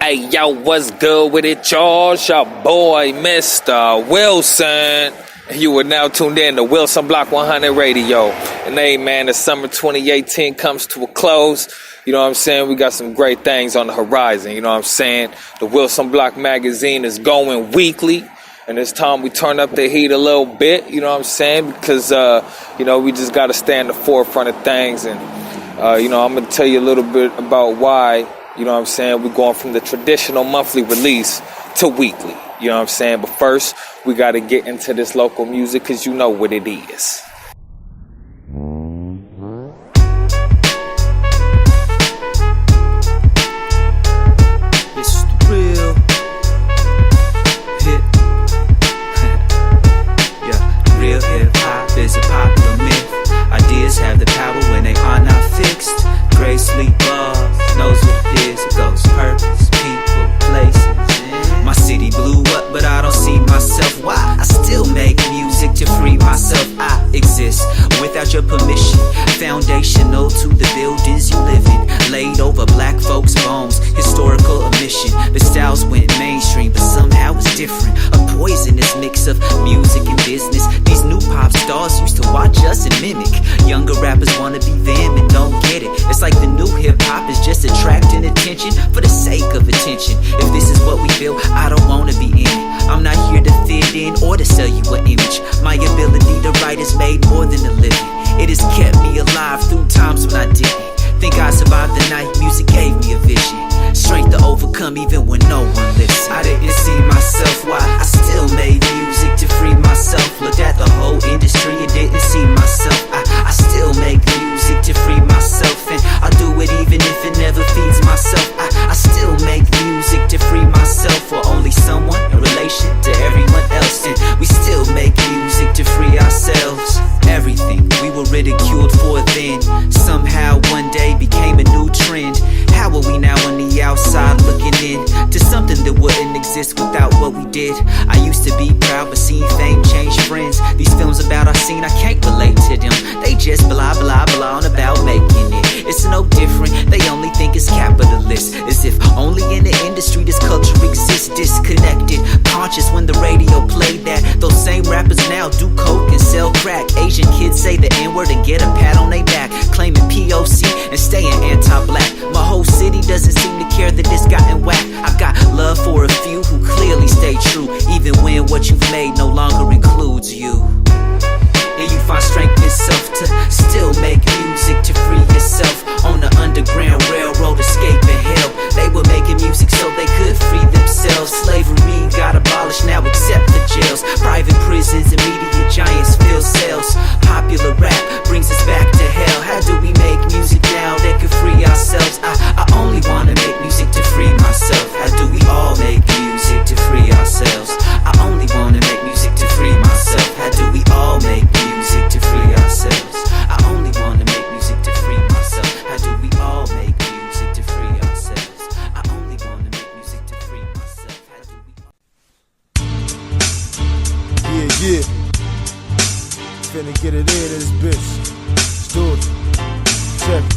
Hey, yo, what's good with it, y'all? It's your boy, Mistah Wilson. You are now tuned in to ThaWilsonBlock 100 Radio. And hey, man, the summer 2018 comes to a close. You know what I'm saying? We got some great things on the horizon. You know what I'm saying? ThaWilsonBlock Magazine is going weekly. And it's time we turn up the heat a little bit. You know what I'm saying? Because, we just got to stay in the forefront of things. And, I'm going to tell you a little bit about why. You know what I'm saying? We're going from the traditional monthly release to weekly. You know what I'm saying? But first, we got to get into this local music because you know what it is. It's the real hip. Yeah, real hip-hop is a popular myth. Ideas have the power when they are not fixed. Gray sleep bars knows what it is. It goes purpose, people, places. My city blew up, but I don't see myself. Why? I still make music to free myself. I exist without your permission. Foundational to the buildings you live in. Laid over black folks' bones. Historical omission. The styles went mainstream, but somehow it's different. A poisonous mix of music and business. These new pop stars used to watch us and mimic. Younger rappers wanna be them and don't get it. It's like the new hip-hop is just attracting attention for the sake of attention. If this is what we feel, I don't wanna be in it. I'm not here to fit in or to sell you an image. My ability to write has made more than a living. It has kept me alive through times when I didn't think I survived the night. Music gave me a vision, strength to overcome even when no one listened. I didn't see myself, why? I still made music to free myself. Looked at the whole industry and didn't see myself. I still make music to free myself, and I'll do it even if it never feeds myself. I still make music to free myself, or only someone in relation to everyone else. And we still make music to free ourselves. Everything we were ridiculed for then somehow one day became a new trend. How are we now on the outside looking in to something that wouldn't exist without what we did? I used to be proud, but seeing fame change friends. These films about our scene, I can't relate to them. They just blah blah blah on about making it. It's no different, they only think it's capitalist. As if only in the industry this culture exists. Disconnected, conscious when the radio played that. Those same rappers now do coke and sell crack. Asian kids say the N-word and get a pat on their back, claiming POC and staying anti-black. My whole city doesn't seem to care that it's gotten whack. I've got love for a few who clearly stay true, even when what you've made no longer includes you. And you find strength in self to still make music to free yourself. On the Underground Railroad escaping hell, they were making music so they could free themselves. Slavery got abolished, now accept the jails. Private prisons and media giants fill cells. Popular rap brings us back to hell. How do we make music now that can free ourselves? I only wanna make music to free myself. How do we all make music to free ourselves? I only wanna make music to free myself. How do we all make music to free ourselves? I only wanna make music to free myself. How do we all make music to free ourselves? I only wanna make music to free myself. How do we? Yeah. Finna get it in this bitch. Let's do it. Check it.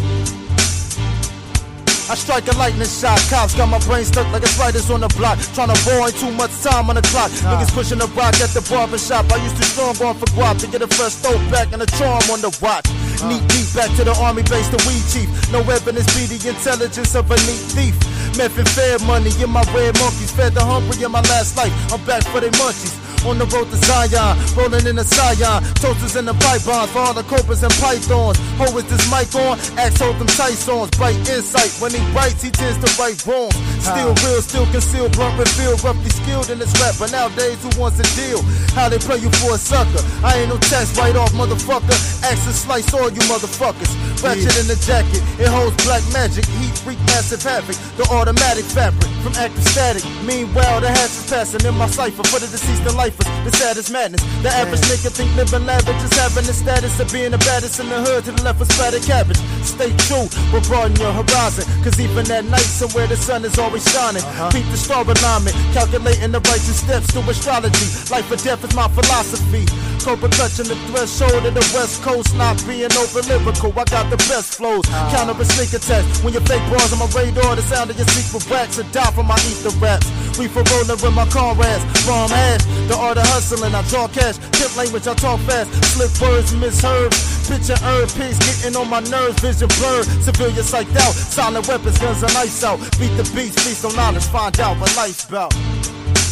I strike a lightning shot. Cops got my brain stuck like it's writers on the block. Tryna avoid too much time on the clock. Niggas pushing the rock at the barber shop. I used to strong on for guap to get a fresh throwback and a charm on the watch. Neat deep back to the army base, the weed chief. No evidence be the intelligence of a neat thief. Meth and fair money in my red monkeys. Fed the hungry in my last life. I'm back for they munchies. On the road to Zion, rolling in a Scion. Toasters in the pipe bonds for all the cobras and pythons. Ho, is this mic on? Axe hold them tight songs. Bright insight. When he writes, he tends to write wrong. Still real, still concealed, blunt reveal. Roughly skilled in this rap, but nowadays who wants a deal? How they play you for a sucker? I ain't no tax write-off, motherfucker. Axe and slice all you motherfuckers. Ratchet in the jacket, it holds black magic. Heat freak massive havoc. The automatic fabric from active static. Meanwhile, the hash is passing in my cipher for the deceased in life. life is the saddest madness. The average nigga think living lavish is having the status of being the baddest in the hood. To the left is splattered cabbage. Stay true, but broaden your horizon. Cause even at night, somewhere the sun is always shining. Beat the star alignment, calculating the righteous steps to astrology. Life or death is my philosophy. Cobra touching the threshold of the West Coast, not being over lyrical. I got the best flows, counter a sneak attack. When your fake bars on my radar, the sound of your secret wax or die from my ether raps. We for rolling with my comrades, bomb ass. The art of hustling, I draw cash. Tip language, I talk fast. Slick words, misheard. Picture herb pigs getting on my nerves, vision blurred. Civilian psyched out, silent weapons, guns and ice out. Beat the beast, feast on knowledge, find out what life's about.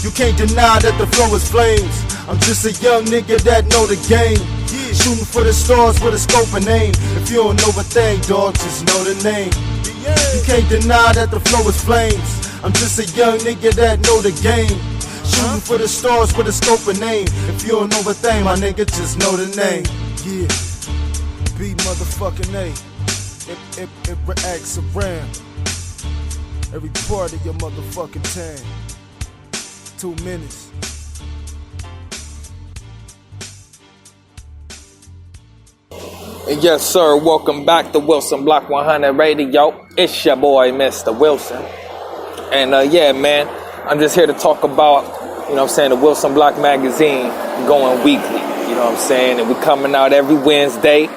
You can't deny that the flow is flames. I'm just a young nigga that know the game. Shooting for the stars with a scope and aim. If you don't know a thing, dog, just know the name. You can't deny that the flow is flames. I'm just a young nigga that know the game. Shooting for the stars with a scope and aim. If you don't know a thing, my nigga, just know the name. Yeah, B motherfucking A. It reacts around every part of your motherfucking time. 2 minutes. Yes, sir. Welcome back to Wilson Block 100 Radio. It's your boy, Mistah Wilson. And yeah, man, I'm just here to talk about, you know what I'm saying, the ThaWilsonBlock Magazine going weekly. You know what I'm saying? And we're coming out every Wednesday.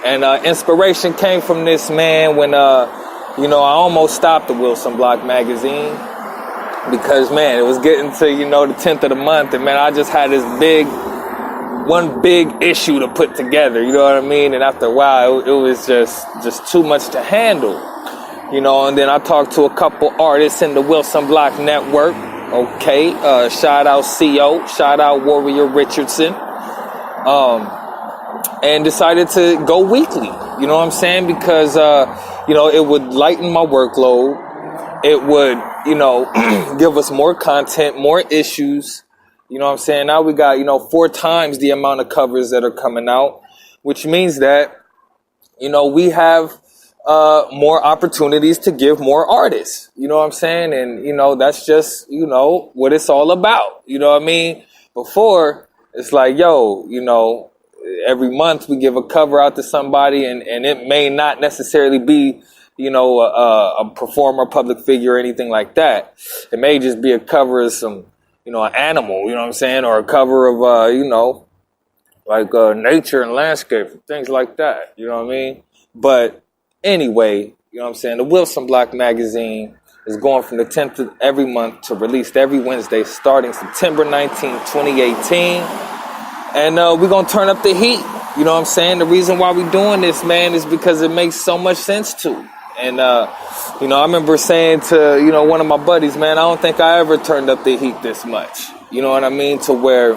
And inspiration came from this, man, when, you know, I almost stopped the ThaWilsonBlock Magazine. Because, man, it was getting to, you know, the 10th of the month. And, man, I just had this one big issue to put together. You know what I mean? And after a while, it was just too much to handle. You know, and then I talked to a couple artists in the Wilson Block Network. Okay. Shout out CO. Shout out Warrior Richardson. And decided to go weekly. You know what I'm saying? Because, you know, it would lighten my workload. It would, you know, give us more content, more issues. You know what I'm saying? Now we got, you know, 4 times the amount of covers that are coming out, which means that, you know, we have more opportunities to give more artists. You know what I'm saying? And, you know, that's just, you know, what it's all about. You know what I mean? Before, it's like, yo, you know, every month we give a cover out to somebody and it may not necessarily be, you know, a performer, public figure, or anything like that. It may just be a cover of some, you know, an animal, you know what I'm saying? Or a cover of, you know, like nature and landscape, things like that. You know what I mean? But anyway, you know what I'm saying? The ThaWilsonBlock Magazine is going from the 10th of every month to released every Wednesday starting September 19, 2018. And we're going to turn up the heat. You know what I'm saying? The reason why we're doing this, man, is because it makes so much sense to. And, you know, I remember saying to, you know, one of my buddies, man, I don't think I ever turned up the heat this much. You know what I mean? To where,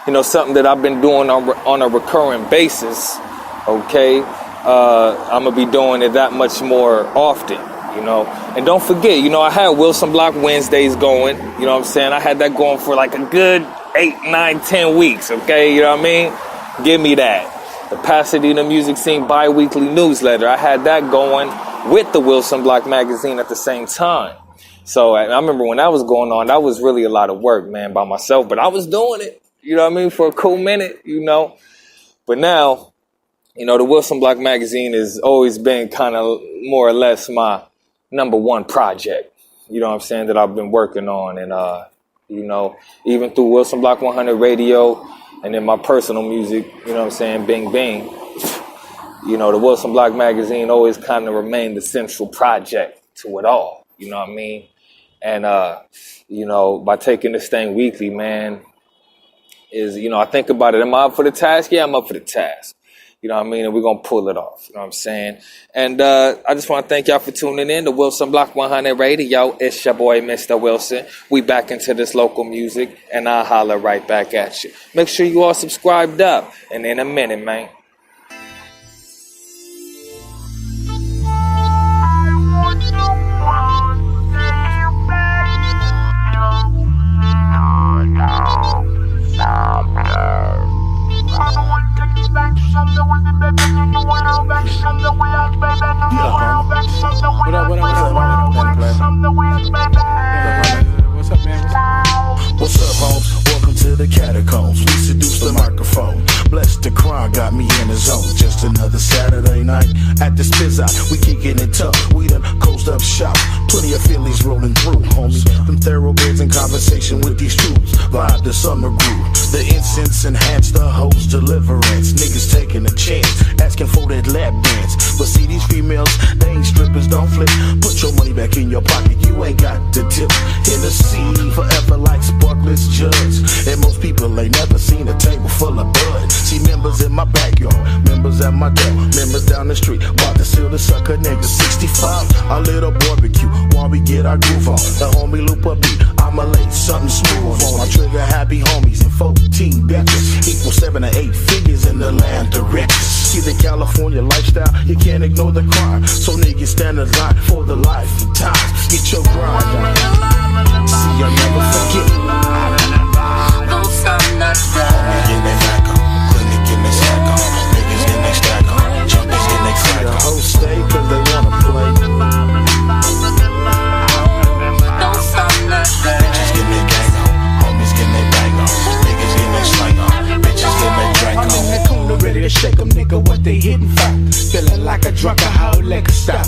you know, something that I've been doing on a recurring basis, okay, I'm going to be doing it that much more often, you know. And don't forget, you know, I had Wilson Block Wednesdays going, you know what I'm saying? I had that going for like a good 8, 9, 10 weeks, okay? You know what I mean? Give me that. The Pasadena Music Scene bi-weekly newsletter. I had that going with the ThaWilsonBlock Magazine at the same time. So I remember when that was going on, that was really a lot of work, man, by myself. But I was doing it, you know what I mean, for a cool minute, you know. But now, you know, the ThaWilsonBlock Magazine has always been kind of more or less my number one project, you know what I'm saying, that I've been working on. And, you know, even through Wilson Block 100 Radio, and then my personal music, you know what I'm saying, Bing Bing. You know, the ThaWilsonBlock Magazine always kind of remained the central project to it all. You know what I mean? And, you know, by taking this thing weekly, man, is, you know, I think about it. Am I up for the task? Yeah, I'm up for the task. You know what I mean? And we're going to pull it off. You know what I'm saying? And I just want to thank y'all for tuning in to Wilson Block 100 Radio. It's your boy, Mistah Wilson. We back into this local music, and I'll holler right back at you. Make sure you all subscribed up. And in a minute, man. What's up, man? What's up, homes? Welcome to to the catacombs, we seduce the microphone. Bless the crime, got me in the zone. Just another Saturday night at the Spizz Out. We kicking it tough, we done coast up shop. Plenty of Phillies rolling through, homies. Them thoroughbreds in conversation with these troops. Vibe the summer groove. The incense enhance the host deliverance. Niggas taking a chance, asking for that lap dance. But see these females, they ain't strippers, don't flip. Put your money back in your pocket, you ain't got the tip. Hennessy forever like sparkless jugs. And most people ain't never seen a table full of bud. See members in my backyard, members at my door, members down the street, about to seal the sucker niggas. 65, our little barbecue, while we get our groove on. The homie loop a beat, I'ma lay something smooth on. I trigger happy homies and 14 bitches, equal 7 to 8 figures in the land of riches. See the California lifestyle, you can't ignore the crime. So niggas stand in line for the life of times. Get your grind on. See, I'll never forget. Those on the Homies get their back on, clinic get their stack on, niggas get their stack on, junkies get their crack on. The whole stay cause they wanna play. Those on the Bitches get their gang on, homies get their bang on, niggas get their slang on, bitches get their drink on. I'm in that corner ready to shake 'em, nigga, what they hitting for? Feeling like a drunk, a whole liquor stop.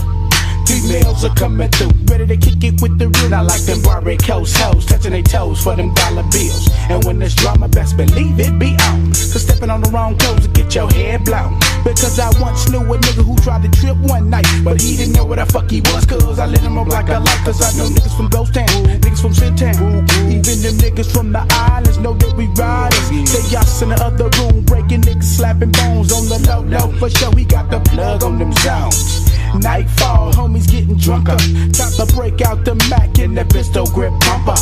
Females are coming through, ready to kick it with the real. I like them Barbie coast hoes, touching their toes for them dollar bills. And when there's drama, best believe it be on. Cause stepping on the wrong toes to get your head blown. Because I once knew a nigga who tried to trip one night, but he didn't know what the fuck he was. Cause I lit him up like a light. Cause I know niggas from Ghost Town, niggas from Sin Town. Even them niggas from the islands know that we riders. They us in the other room, breaking niggas, slapping bones on the low. For sure, he got the plug on them zones. Nightfall, homies getting drunker. Time to break out the Mac and the pistol grip pumper.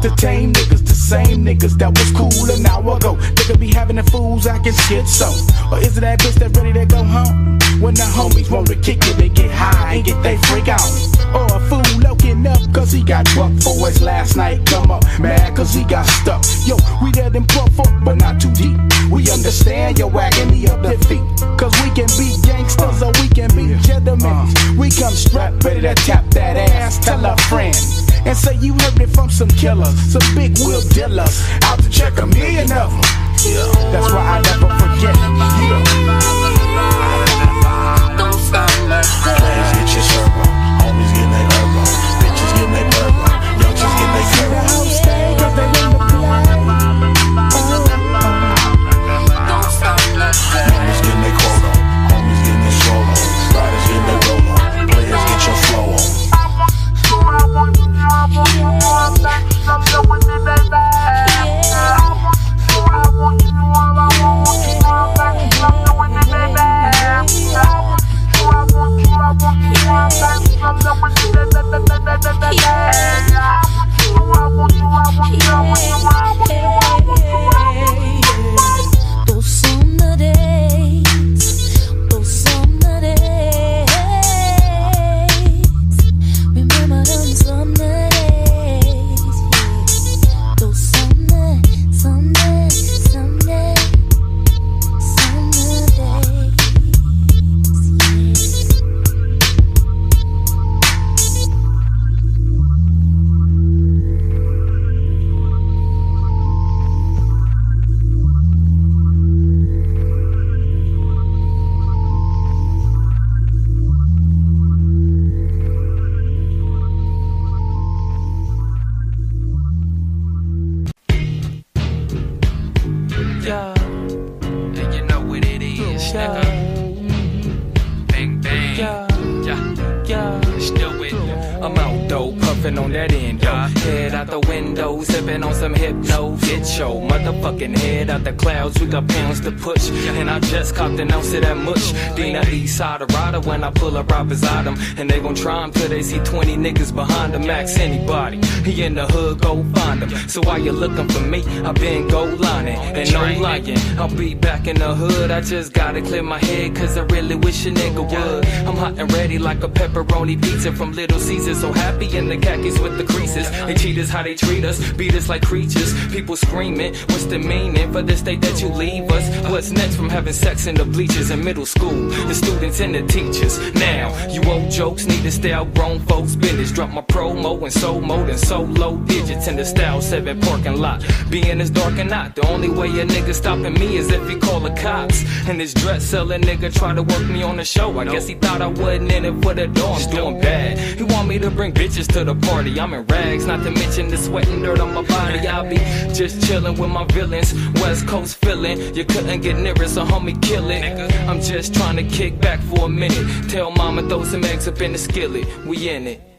The tame niggas, the same niggas that was cool an hour ago. They could be having the fools acting schizo. Or is it that bitch that ready to go home? When the homies want to kick it, they get high and get they freak out. Or a fool looking up cause he got drunk for his last night. Come up, mad cause he got stuck. Yo, we let him puff up, but not too deep. We understand your agony of defeat. Cause we can be gangsters or we can be gentlemen. We come strapped, ready to tap that ass. Tell a friend and say you heard it from some killers, some big wheel dealers out to check 1 million of them. Yeah, that's why I never forget. Yeah. Players get your serve on, homies getting their herb on, bitches getting their bird on, youngsters getting their curve on. Niggas getting their quote on, homies getting their stroll on, riders getting their roll on, players get your flow on. I'm out dough, puffin' on that endo. Head out the window, sippin' on some hypno. Get your motherfucking head out the clouds. We got pounds to push, and I just copped an ounce of that mush. Dina east side of rider when I pull up right beside them, and they gon' try him till they see 20 niggas behind them. Max anybody, he in the hood, go find him. So while you looking for me, I been gold lining and no lying. I'll be back in the hood. I just gotta clear my head, cause I really wish a nigga would. I'm hot and ready like a pepperoni pizza from Little Caesar. So happy in the khakis with the creases. They cheat us how they treat us, beat us like creatures. People screaming, what's the meaning for the state that you leave us? What's next from having sex in the bleachers in middle school? The students and the teachers. Now, you old jokes need to stay out grown folks' business. Drop my promo and soul mode and solo digits in the Style 7 parking lot. Being as dark and not, the only way a nigga stopping me is if he call the cops. And this dress selling nigga try to work me on the show. I guess he thought I wasn't in it for the dough. I'm doing bad. He want me to bring bitches to the party. I'm in rags, not to mention the sweat and dirt on my body. I'll be just chilling with my villains. West Coast feeling, you couldn't get near it, so homie kill it. I'm just trying to kick back for a minute. Tell mama throw some eggs up in the skillet. We in it.